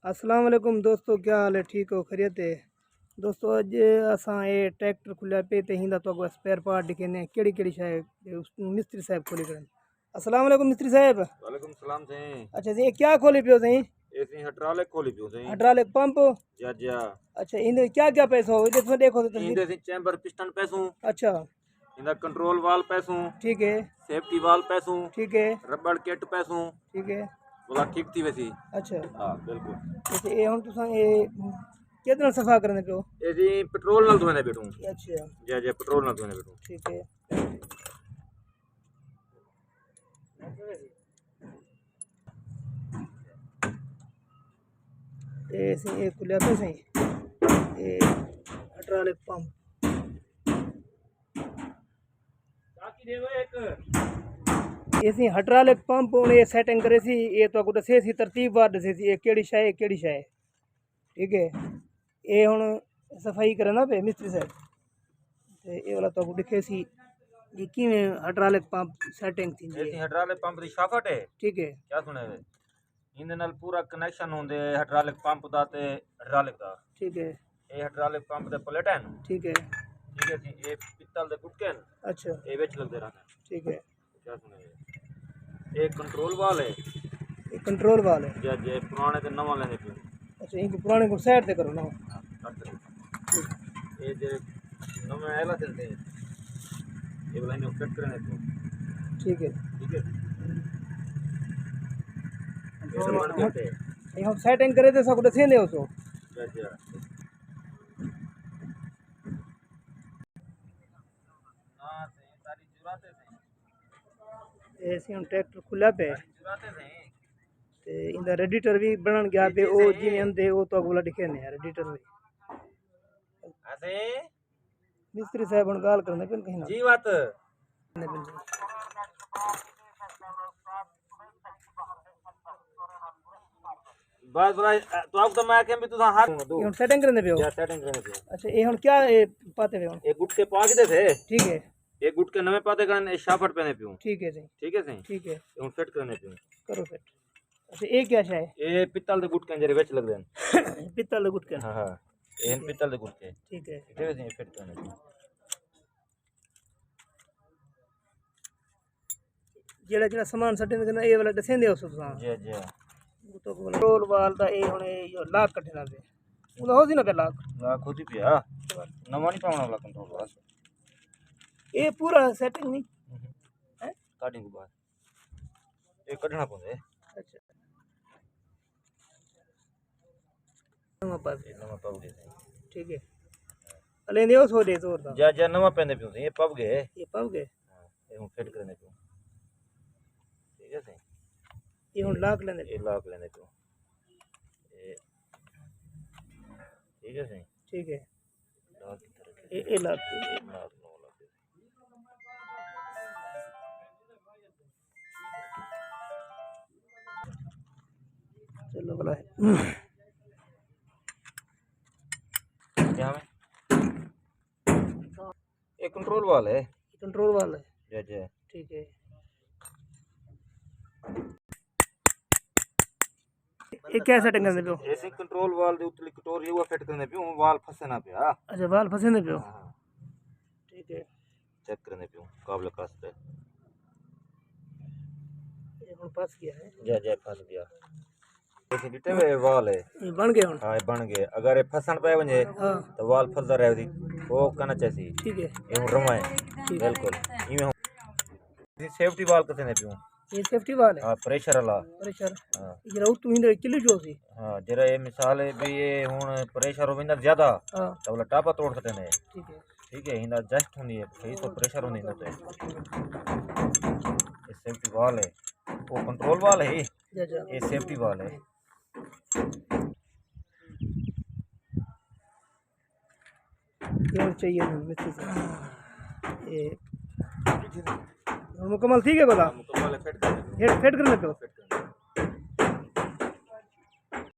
अस्सलाम वालेकुम दोस्तों, क्या हाल है? ठीक हो? खैरियत है दोस्तों। अज असां ये ट्रैक्टर खुलिया पे ते हिंदा तो स्पेयर पार्ट दिखेने केड़ी केड़ी शाय मिस्त्री साहब खोली करन। अस्सलाम वालेकुम मिस्त्री साहब। वालेकुम सलाम सही। अच्छा जी, ये क्या खोली पियो सही? ऐसी हाइड्रोलिक खोली पियो सही। Hydraulic pump. जा जा अच्छा, इनके क्या क्या पैसा हो? इधर देखो तो तस्वीर। इंदे सी चैम्बर पिस्टन पैसू, अच्छा इंदा कंट्रोल वाल पैसू, ठीक है, सेफ्टी वाल पैसू, ठीक है, रबड़ किट पैसू। ठीक है। बोला ठीक थी वैसी। अच्छा हां बिल्कुल। अच्छा, ये हम तुसा ये कितना सफा करने पियो? ऐसी पेट्रोल नाल धोने बैठूं। अच्छा जा जा पेट्रोल नाल धोने बैठूं। ठीक है। ये खुलिया पे सही ये हाइड्रोलिक पंप। बाकी देखो एक इसी हाइड्रोलिक पंप ने सेटिंग करे सी। ये तो कुछ दसे सी तरतीब बार दसे सी ये केड़ी शाय केड़ी शाय। ठीक है, ये हुन सफाई करे ना पे मिस्त्री साहब ते ये वाला तो दिखे सी ये किवें हाइड्रोलिक पंप सेटिंग थी ऐसी है। हाइड्रोलिक पंप दी शाफट है। ठीक है, क्या सुने वे इंदे नाल पूरा कनेक्शन होंदे हाइड्रोलिक पंप दा ते हाइड्रोलिक दा। ठीक है, ये हाइड्रोलिक पंप दे प्लेट हैं। ठीक है। ठीक है सी ये पित्तल दे गुटके हैं। अच्छा ये विच लगदे रहने। ठीक है, क्या सुने एक कंट्रोल वाल है। ये कंट्रोल वाल है। जे जे पुराने ते नवा लेने पे। अच्छा, इनको पुराने को साइड ते करो ना। ये जे नवे आला चलते हैं ये वाला इन्हें फिट करने पे। ठीक है, ठीक है ये बन जाते हैं। ये हम सेटिंग करे तो सब दसे ने उसो। जे जे हां से सारी जुराते से ऐसे हम ट्रैक्टर खुला पे जुराते से ते इंदा रेडिटर भी बनन गया पे ओ जिवें अंदे ओ तो बोला दिखे ने रेडिटर भी। ऐसे मिस्त्री साहब हुन गाल करने पे कहीं ना जी बात बस बस तो अब तो मैं क्या भी तू हाथ दो ये हुन सेटिंग करने पे हो। या सेटिंग करने पे। अच्छा, ये हुन क्या ये पाते पे हुन? एक गुट के पाँच दे थे। ठीक है, एक गुट के नवे पाते करने एक शाफट पहने पियो। ठीक है सही, ठीक है सही ठीक है। हम फिट करने पियो। करो फिट। अच्छा, ये क्या शाय? ये पित्तल दे गुट के अंदर विच लग देन। पित्तल गुटकन। हां हां ये पित्तल दे गुट के ठीक है, ठीक है सही फिट करने पियो। जेड़ा जेड़ा सामान सट्टे करना ये वाला दसे दे उसो तुसा। जी जी वो तो बोला रोल वाल दा ये हुन ये लाक कटना पे वो हो सी ना पे लाक। ना खुद ही पिया नवा नहीं पावना वाला कंट्रोल बस। ये पूरा सेटिंग नहीं है। काटिंग के बाद ये कढना पड़े। अच्छा, नवा पास ये नवा पब गए ठीक है। अले ने सो दे तोर दा जा जा नवा पहने पियो ये पब गए। ये पाओ गए। ये हम फिट करने पियो। ठीक है सही ये हुन लाक लेने ये लॉक लेने पियो। ये ठीक है सही ठीक है। लॉक की तरह ये लाक ये लॉक नो लॉक चलो भला क्या में ये कंट्रोल वाल है। कंट्रोल वाला है। जय जय ठीक है, ये क्या सेटिंग करने पे हो? ऐसे कंट्रोल वाल दे उतली कटोरी हुआ फिट करने पियो वाल फसे ना पिया। अच्छा, वाल फंसे ने पे हो। हां ठीक है, चेक करने पियो काबल कास पे। ये हुन पास किया है। जय जय फंस गया। ऐसे डिटे हुए वाल है। ये बन गए हुन। हाँ ये बन गए अगर ये फसन पे वजे हां तो वाल फसदा रहे वो करना चाहिए। ठीक है, ये हम रवा है ठीक है। बिल्कुल इमे हम सेफ्टी वाल कसे ने पियो। ये सेफ्टी वाल है। हाँ प्रेशर वाला। प्रेशर हाँ जरा तू हिंदे किलो जो सी। हाँ जरा ये मिसाल है भी ये हुन प्रेशर होविंदा ज्यादा हां तो बोला टापा तोड़ सकते ने। ठीक है, ठीक है इंदा जस्ट होनी है सही तो प्रेशर होनी ना तो ये सेफ्टी वाल है वो कंट्रोल वाल है जा जा ये सेफ्टी वाल है। ये हुन चाहिए ना मिस्त्री साहब। ये हुन मुकम्मल ठीक है बता। मुकम्मल फिट कर ये फिट करने पे हो।